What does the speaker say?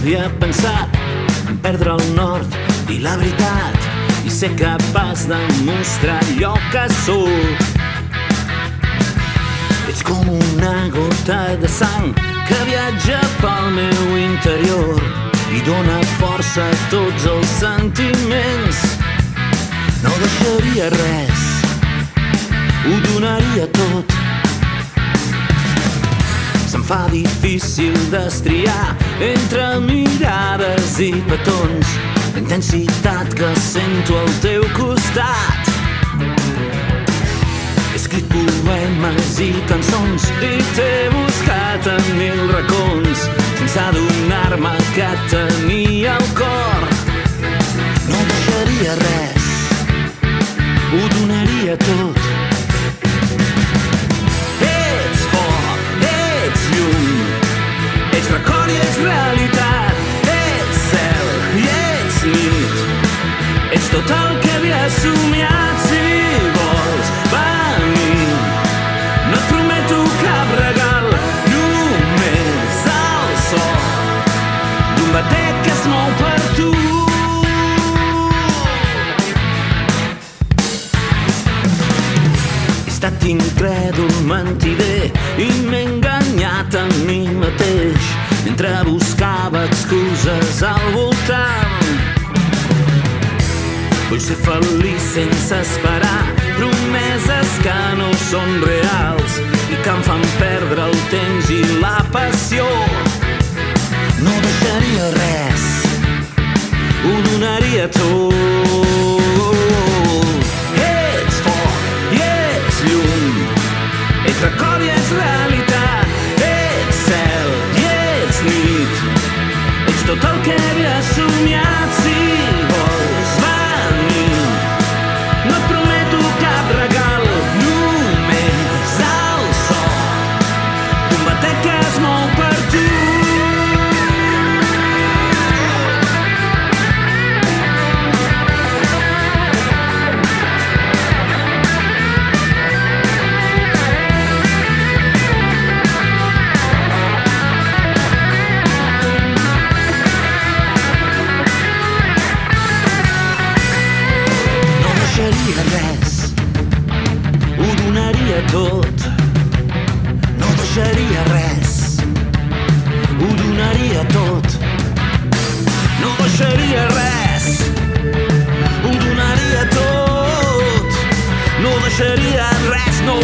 havia pensat en perdre el nord i la veritat i ser capaç de mostrar allò que sóc. Ets com una gota de sang que viatja pel meu interior i dona força a tots els sentiments. No deixaria res, ho donaria tot. Se'm fa difícil destriar entre mirades i petons la intensitat que sento al teu costat. He escrit poemes i cançons i t'he buscat en 1000 racons sense adonar-me que tenia el cor. No deixaria res, ho donaria tot. Ets foc, ets llum, ets record i ets realitat, ets cel i ets nit, ets tot el que havia somiat. Si vols venir, no et prometo cap regal, només el so d'un batec que es mou per tu. He estat incrèdul, mentider i m'he enganyat a mi mateix mentre buscava excuses al voltant. Vull ser feliç sense esperar promeses que no són reals i que em fan perdre el temps i la passió. No deixaria res, ho donaria tot. Ets foc i ets llum, ets record i ets realitat, ets cel i ets nit, ets tot el que havia somiat. Si vols venir, no et prometo cap regal, només el so d'un batec que es mou per tu. No deixaria res, ho donaria tot. No deixaria res, ho donaria tot. No deixaria res, ho donaria tot. No deixaria res, no